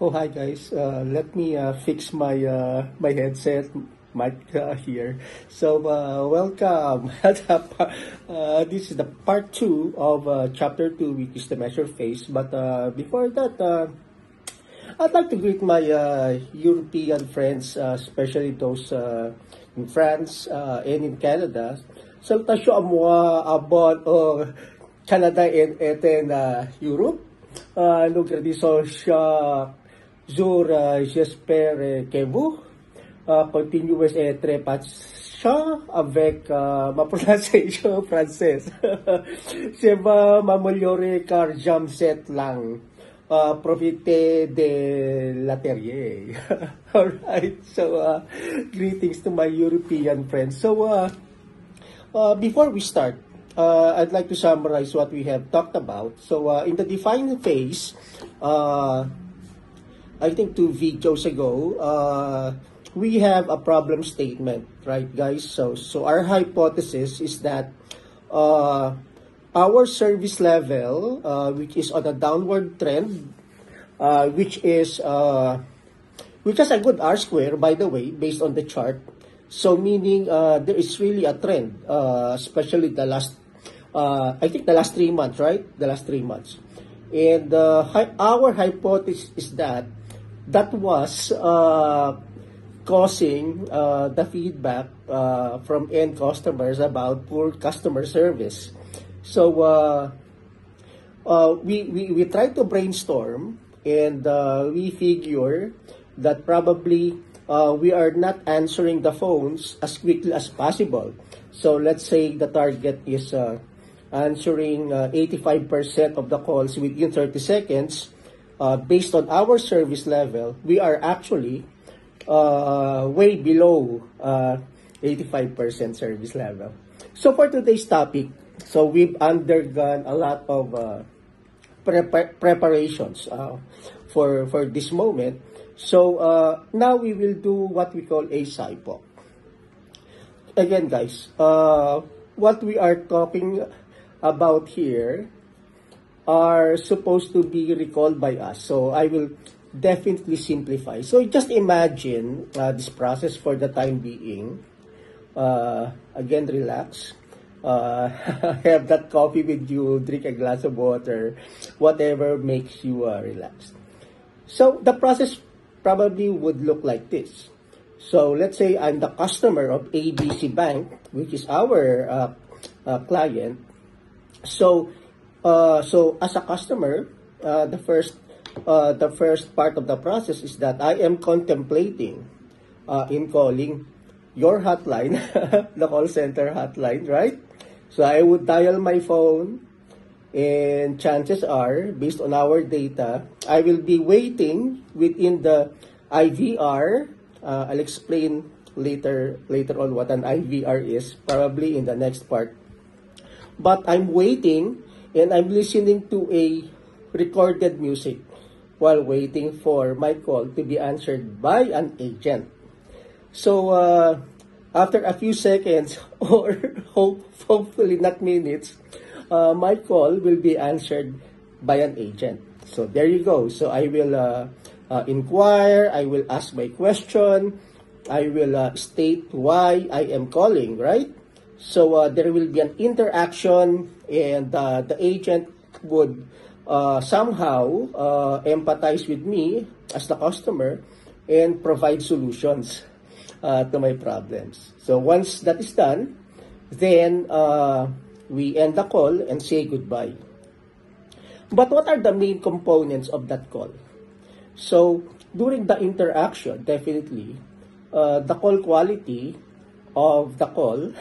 Oh, hi guys. Let me fix my headset mic here. Welcome. This is the part two of chapter two, which is the measure phase. But before that, I'd like to greet my European friends, especially those in France and in Canada. Salutations à moi à bord au Canada et en Europe. Nous gradissons jour, j'espère que vous continuez à être patient avec ma prononciation française. Je vais m'améliorer car j'aime cette langue. Profiter de la terrier. Alright, so greetings to my European friends. Before we start, I'd like to summarize what we have talked about. In the define phase, I think 2 videos ago, we have a problem statement, right, guys? So our hypothesis is that our service level, which is on a downward trend, which has a good R square, by the way, based on the chart. So meaning there is really a trend, especially the last, I think the last 3 months, right? The last 3 months. And our hypothesis is that was causing the feedback from end customers about poor customer service. So we try to brainstorm, and we figure that probably we are not answering the phones as quickly as possible. So let's say the target is answering 85% of the calls within 30 seconds. Based on our service level, we are actually way below 85% service level. So for today's topic, so we've undergone a lot of preparations for this moment. So now we will do what we call a SIPO. Again, guys, what we are talking about here are supposed to be recalled by us. So I will definitely simplify. So just imagine this process for the time being. Again, relax. Have that coffee with you, drink a glass of water, whatever makes you relax. So the process probably would look like this. So let's say I'm the customer of ABC Bank, which is our client. So as a customer, the first part of the process is that I am contemplating in calling your hotline, the call center hotline, right? So I would dial my phone, and chances are, based on our data, I will be waiting within the IVR. I'll explain later on what an IVR is, probably in the next part. But I'm waiting, and I'm listening to a recorded music while waiting for my call to be answered by an agent. So after a few seconds, or hopefully not minutes, my call will be answered by an agent. So there you go. So I will inquire, I will ask my question, I will state why I am calling, right? So there will be an interaction, and the agent would somehow empathize with me as the customer and provide solutions to my problems. So once that is done, then we end the call and say goodbye. But what are the main components of that call? So during the interaction, definitely, the call quality of the call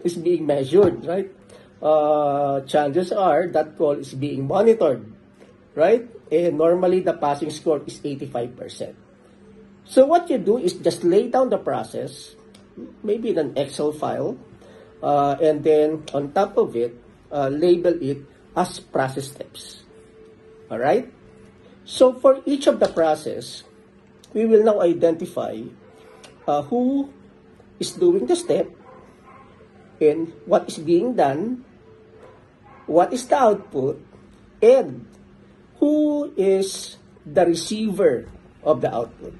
is being measured, right? Chances are that call is being monitored, right? And normally the passing score is 85%. So what you do is just lay down the process, maybe in an Excel file, and then on top of it, label it as process steps. All right? So for each of the process, we will now identify who is doing the step and what is being done, what is the output, and who is the receiver of the output.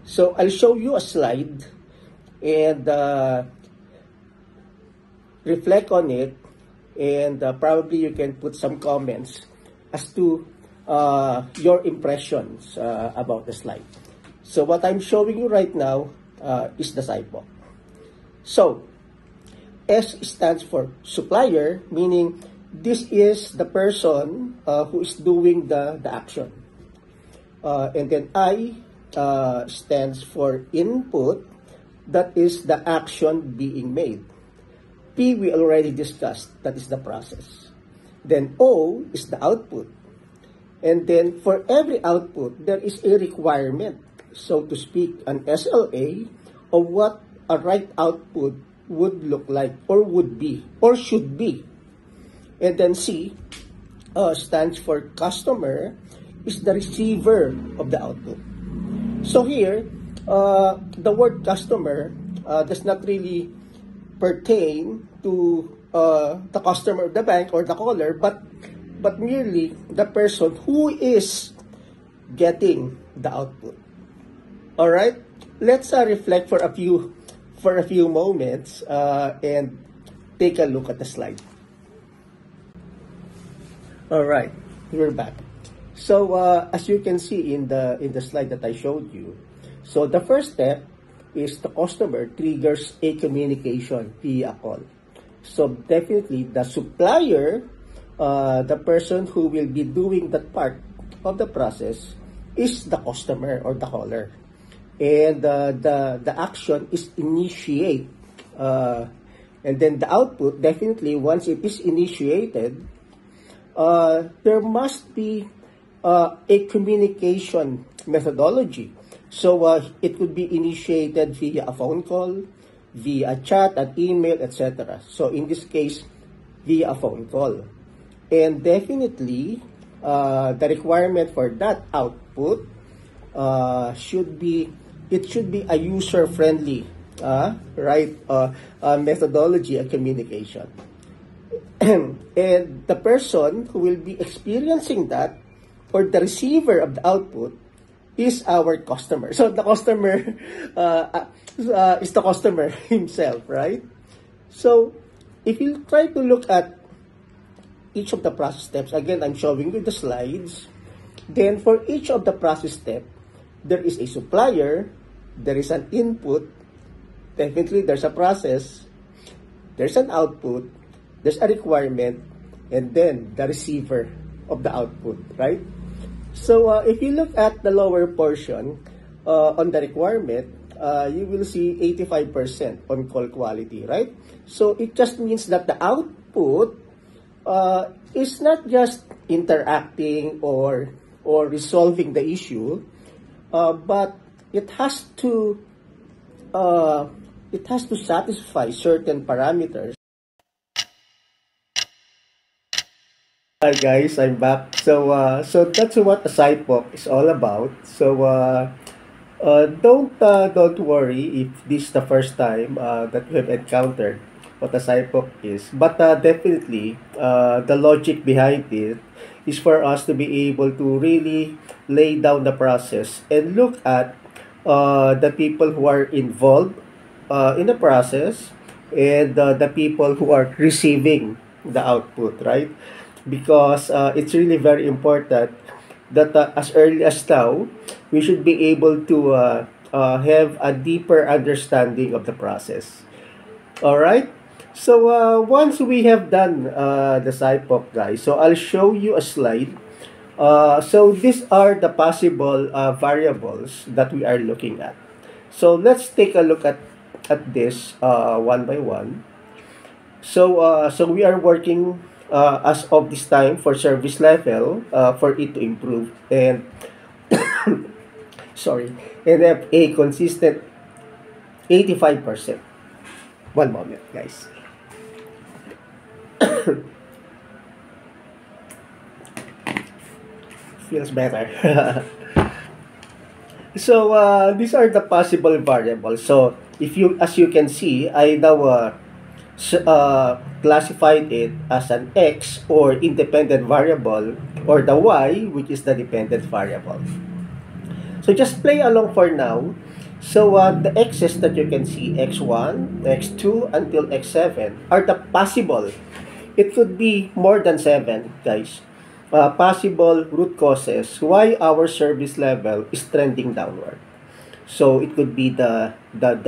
So I'll show you a slide and reflect on it, and probably you can put some comments as to your impressions about the slide. So what I'm showing you right now is the SIPOC. So S stands for supplier, meaning this is the person who is doing the action. And then I stands for input, that is the action being made. P we already discussed, that is the process. Then O is the output. And then for every output, there is a requirement, so to speak, an SLA of what a right output would look like, or would be, or should be. And then C stands for customer, is the receiver of the output. So here, the word customer does not really pertain to the customer of the bank or the caller, but merely the person who is getting the output. All right, let's reflect for a few moments and take a look at the slide. All right, we're back. So as you can see in the slide that I showed you, so the first step is the customer triggers a communication via call. So definitely the supplier, the person who will be doing that part of the process, is the customer or the caller. And the action is initiate. And then the output, definitely once it is initiated, there must be a communication methodology. So it could be initiated via a phone call, via a chat, an email, etc. So in this case, via a phone call. And definitely, the requirement for that output should be a user-friendly methodology of communication. And the person who will be experiencing that, or the receiver of the output, is our customer. So the customer is the customer himself, right? So if you try to look at each of the process steps, again, I'm showing you the slides. Then for each of the process step, there is a supplier, there is an input, definitely there's a process, there's an output, there's a requirement, and then the receiver of the output, right? So if you look at the lower portion on the requirement, you will see 85% on call quality, right? So it just means that the output is not just interacting or resolving the issue, but it has to satisfy certain parameters. Hi guys, I'm back. So that's what a SIPOC is all about. So don't worry if this is the first time that we have encountered what a SIPOC is. But definitely, the logic behind it is for us to be able to really lay down the process and look at the people who are involved in the process, and the people who are receiving the output, right? Because it's really very important that as early as now, we should be able to have a deeper understanding of the process. All right. So once we have done the SIPOC, guys, so I'll show you a slide. So these are the possible variables that we are looking at. So let's take a look at this one by one. So we are working as of this time for service level for it to improve and and have a consistent 85%. One moment, guys. Feels better. So these are the possible variables. So if you, as you can see, I now classified it as an X or independent variable, or the Y, which is the dependent variable. So just play along for now. So the x's that you can see, x1, x2 until x7, are the possible. It could be more than 7, guys. Possible root causes why our service level is trending downward. So it could be the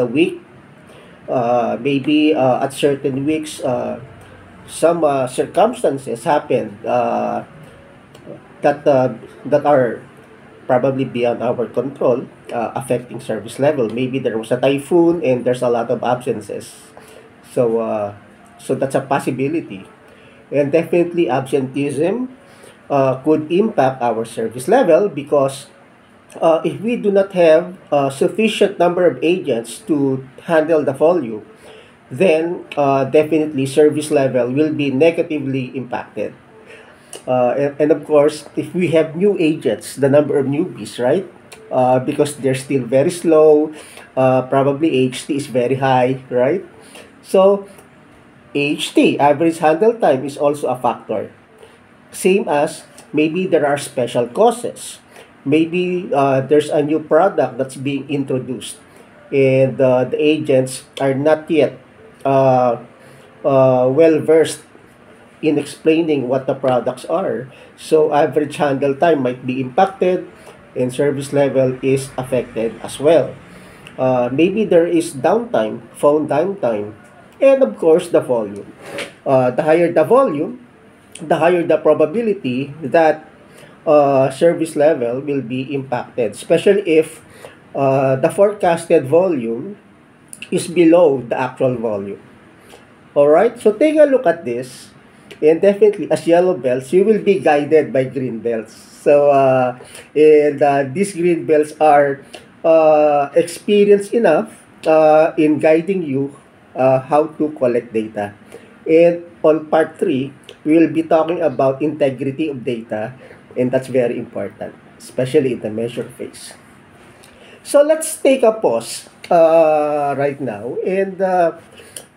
week, maybe at certain weeks, some circumstances happen that are probably beyond our control, affecting service level. Maybe there was a typhoon and there's a lot of absences. So that's a possibility. And definitely absenteeism could impact our service level because if we do not have a sufficient number of agents to handle the volume, then definitely service level will be negatively impacted. And of course, if we have new agents, the number of newbies, right? Because they're still very slow, probably HT is very high, right? So, HT, average handle time, is also a factor. Same as maybe there are special causes. Maybe there's a new product that's being introduced, and the agents are not yet well versed in explaining what the products are. So average handle time might be impacted and service level is affected as well. Maybe there is downtime, phone downtime, and of course the volume. The higher the volume, the higher the probability that service level will be impacted, especially if the forecasted volume is below the actual volume. Alright, so take a look at this. And definitely, as yellow belts, you will be guided by green belts. So, these green belts are experienced enough in guiding you how to collect data. And on part 3, we will be talking about integrity of data, and that's very important, especially in the measure phase. So, let's take a pause right now. And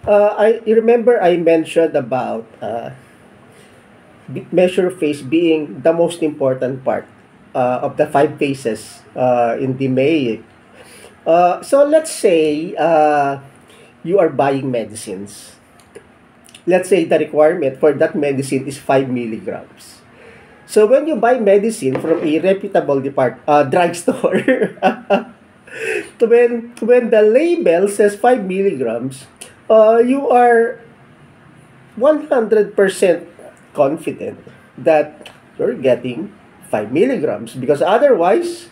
I remember I mentioned about measure phase being the most important part of the 5 phases in the MAIC. So let's say you are buying medicines. Let's say the requirement for that medicine is 5 milligrams. So when you buy medicine from a reputable drugstore, when the label says 5 milligrams, you are 100% confident that you're getting 5 milligrams, because otherwise,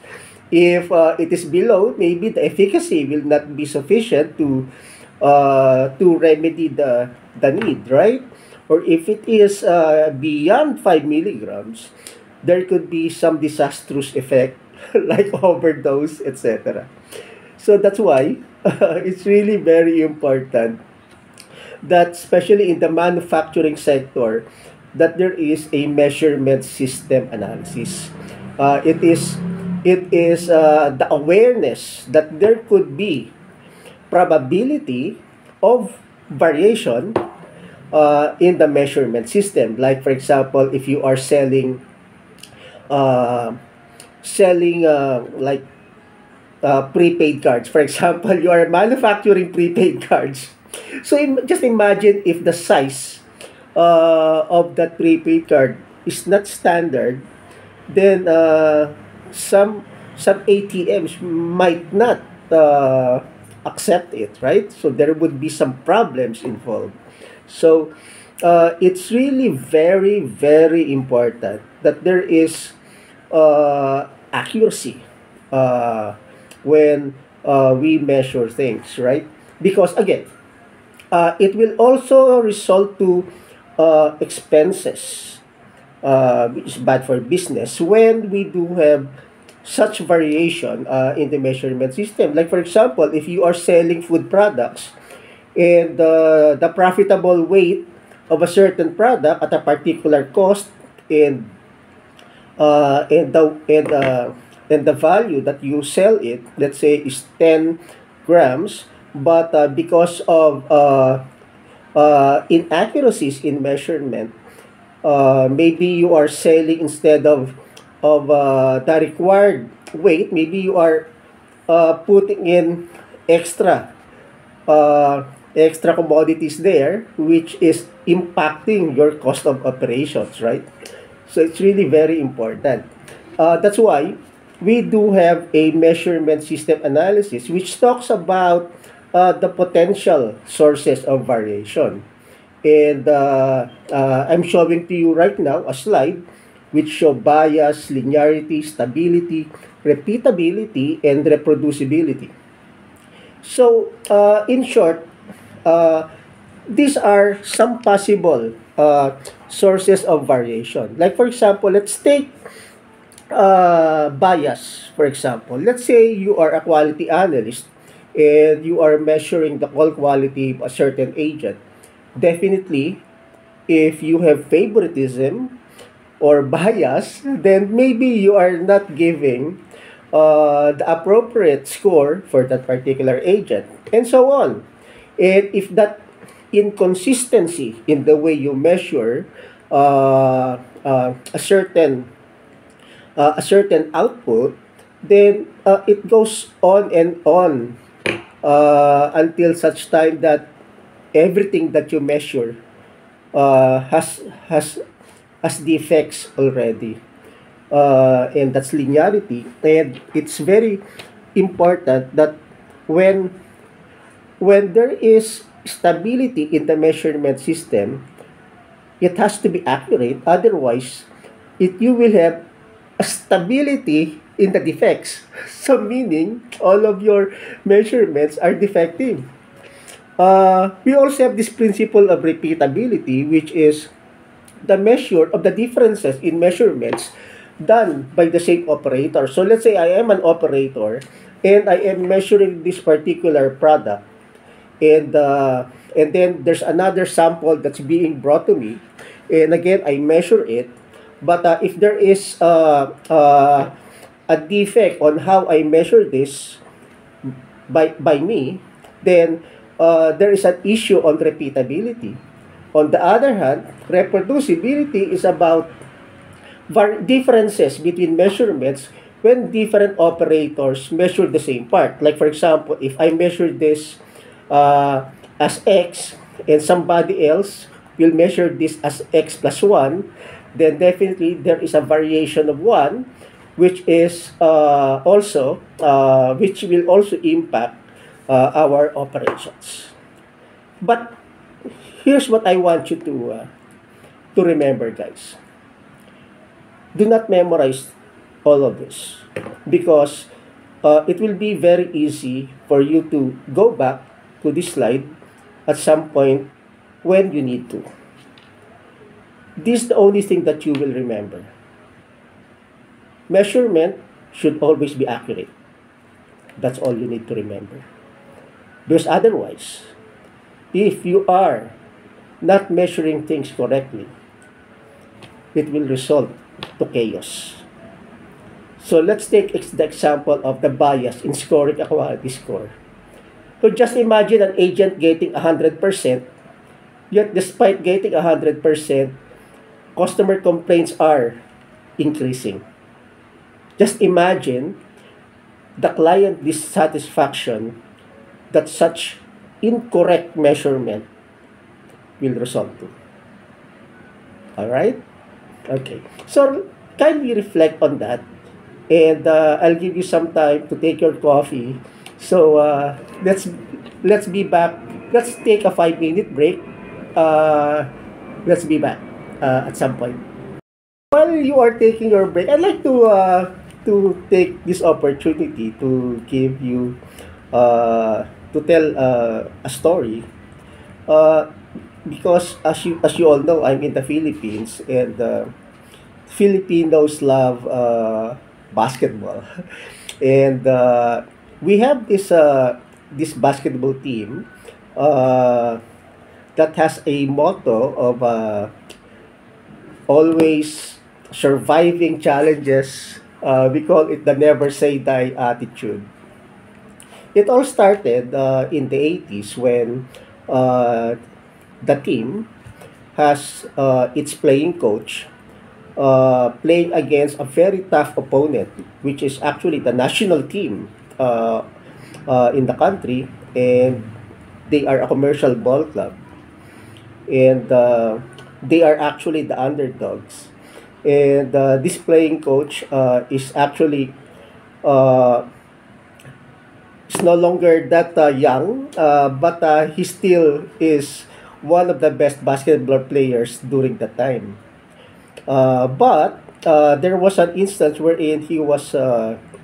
if it is below, maybe the efficacy will not be sufficient to remedy the need, right? Or if it is beyond 5 milligrams, there could be some disastrous effect like overdose, etc. So that's why it's really very important that, especially in the manufacturing sector, that there is a measurement system analysis. It is the awareness that there could be probability of variation in the measurement system. Like for example, if you are selling like prepaid cards, for example, you are manufacturing prepaid cards. So just imagine if the size of that prepaid card is not standard, then some ATMs might not accept it, right? So there would be some problems involved. So it's really very, very important that there is accuracy when we measure things, right? Because again, it will also result to expenses, which is bad for business when we do have such variation in the measurement system. Like for example, if you are selling food products and the profitable weight of a certain product at a particular cost, and and the value that you sell it, let's say, is 10 grams, but because of inaccuracies in measurement. Maybe you are selling instead of the required weight. Maybe you are putting in extra extra commodities there, which is impacting your cost of operations, right? So it's really very important. That's why we do have a measurement system analysis, which talks about the potential sources of variation. And I'm showing to you right now a slide which show bias, linearity, stability, repeatability, and reproducibility. So, in short, uh, these are some possible sources of variation. Like, for example, let's take bias, for example. Let's say you are a quality analyst and you are measuring the call quality of a certain agent. Definitely, if you have favoritism or bias, then maybe you are not giving the appropriate score for that particular agent, and so on. And if that inconsistency in the way you measure a certain output, then it goes on and on until such time that everything that you measure has has defects already, and that's linearity. And it's very important that when there is stability in the measurement system, it has to be accurate. Otherwise, you will have a stability in the defects. So meaning all of your measurements are defective. We also have this principle of repeatability, which is the measure of the differences in measurements done by the same operator. So let's say I am an operator and I am measuring this particular product, and then there's another sample that's being brought to me, and again I measure it. But if there is a defect on how I measure this by me, then there is an issue on repeatability. On the other hand, reproducibility is about differences between measurements when different operators measure the same part. Like for example, if I measure this as x and somebody else will measure this as x plus 1, then definitely there is a variation of 1, which is which will also impact our operations. But here's what I want you to remember, guys. Do not memorize all of this, because it will be very easy for you to go back to this slide at some point when you need to. This is the only thing that you will remember. Measurement should always be accurate. That's all you need to remember. Because otherwise, if you are not measuring things correctly, it will result to chaos. So let's take the example of the bias in scoring a quality score. So just imagine an agent getting 100%, yet despite getting 100%, customer complaints are increasing. Just imagine the client dissatisfaction that such incorrect measurement will result to. All right? Okay. So kindly reflect on that, and I'll give you some time to take your coffee. So let's be back. Let's take a 5-minute break. Let's be back at some point. While you are taking your break, I'd like to take this opportunity to give you to tell a story. Uh, because as you all know, I'm in the Philippines, and Filipinos love basketball, and we have this basketball team uh, that has a motto of always surviving challenges. We call it the never say die attitude. It all started in the 80s when uh, the team has its playing coach playing against a very tough opponent, which is actually the national team uh, in the country, and they are a commercial ball club, and they are actually the underdogs. And this playing coach is actually uh, is no longer that young, but he still is one of the best basketball players during that time. But there was an instance wherein he was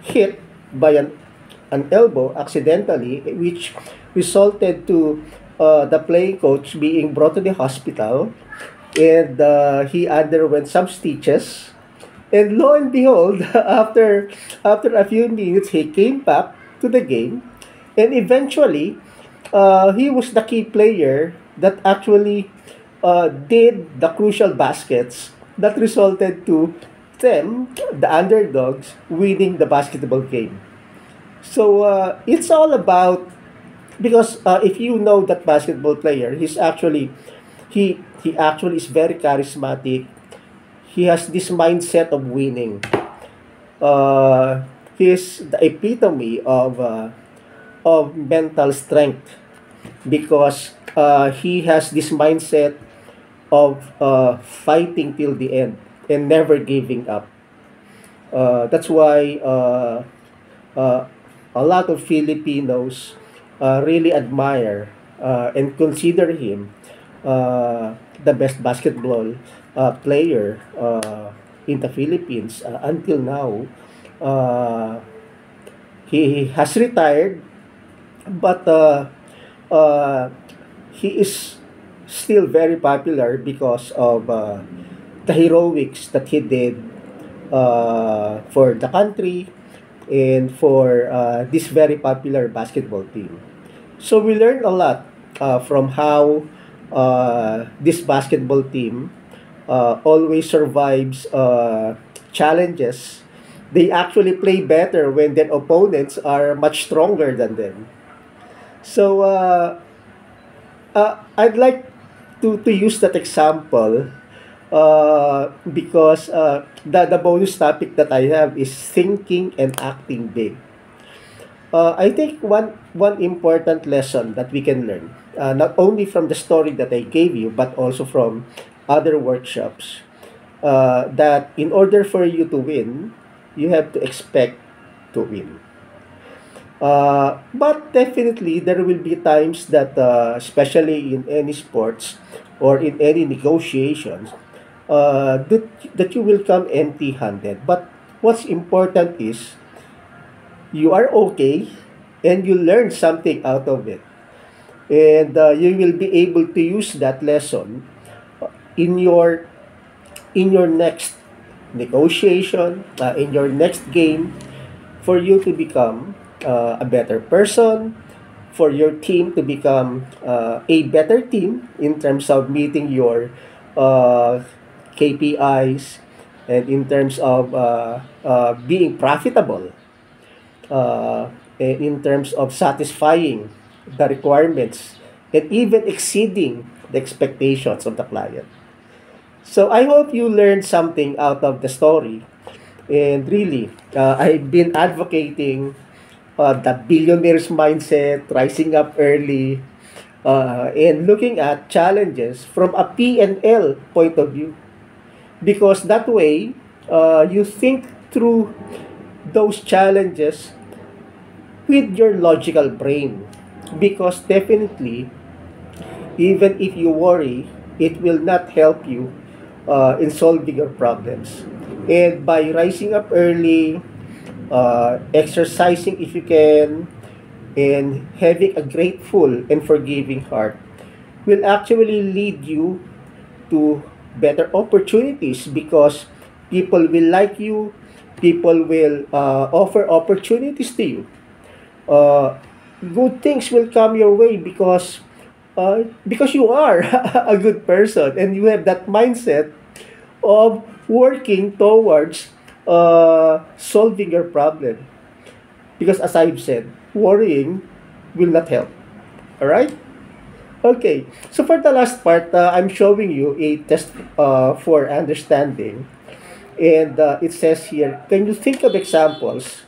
hit by an elbow accidentally, which resulted to the playing coach being brought to the hospital, and he underwent some stitches. And lo and behold, after a few minutes, he came back to the game, and eventually, he was the key player that actually did the crucial baskets that resulted to them, the underdogs, winning the basketball game. So it's all about, because if you know that basketball player, he actually is very charismatic. He has this mindset of winning. He's the epitome of mental strength, because he has this mindset of fighting till the end and never giving up. That's why uh, a lot of Filipinos really admire and consider him the best basketball player in the Philippines until now. Uh, he has retired, but uh, he is still very popular because of the heroics that he did for the country and for this very popular basketball team. So we learned a lot from how this basketball team always survives challenges. They actually play better when their opponents are much stronger than them. So I'd like to use that example because the bonus topic that I have is thinking and acting big. I think one important lesson that we can learn, not only from the story that I gave you, but also from other workshops, that in order for you to win, you have to expect to win. But definitely, there will be times that, especially in any sports or in any negotiations, that you will come empty-handed. But what's important is you are okay and you learn something out of it. And you will be able to use that lesson in your next negotiation, in your next game, for you to become a better person, for your team to become a better team in terms of meeting your uh, KPIs, and in terms of being profitable, and in terms of satisfying the requirements and even exceeding the expectations of the client. So I hope you learned something out of the story. And really, I've been advocating the billionaire's mindset, rising up early, and looking at challenges from a P&L point of view. Because that way, you think through those challenges with your logical brain. Because definitely, even if you worry, it will not help you in solving your problems. And by rising up early, exercising if you can, and having a grateful and forgiving heart will actually lead you to better opportunities, because people will like you, people will offer opportunities to you. Uh, Good things will come your way because you are a good person and you have that mindset of working towards solving your problem. Because as I've said, worrying will not help. All right? Okay, so for the last part, I'm showing you a test for understanding. And it says here, can you think of examples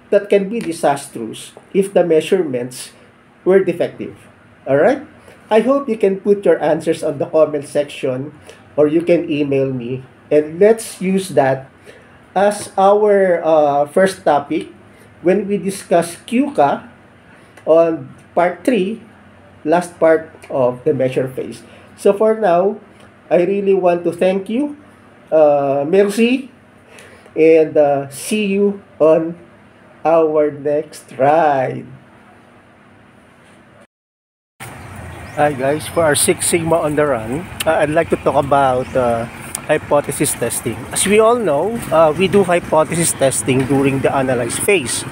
that can be disastrous if the measurements were defective? All right? I hope you can put your answers on the comment section or you can email me. And let's use that as our first topic when we discuss QCA on part 3, last part of the measure phase. So for now, I really want to thank you. Merci, and see you on our next ride. Hi guys, for our Six Sigma on the Run, I'd like to talk about hypothesis testing. As we all know, we do hypothesis testing during the analyze phase.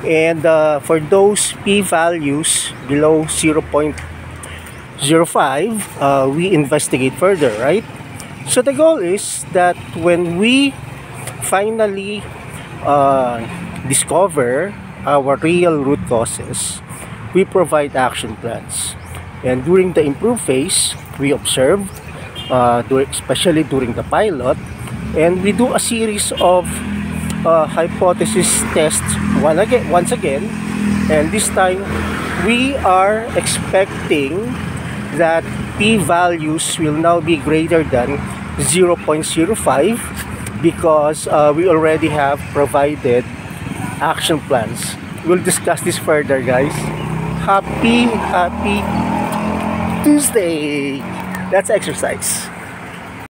And for those p-values below 0.05, we investigate further, right? So the goal is that when we finally discover our real root causes, we provide action plans. And during the improve phase, we observe, especially during the pilot, and we do a series of hypothesis tests once again, and this time we are expecting that p-values will now be greater than 0.05 because we already have provided action plans. We'll discuss this further, guys. Happy Tuesday. That's exercise.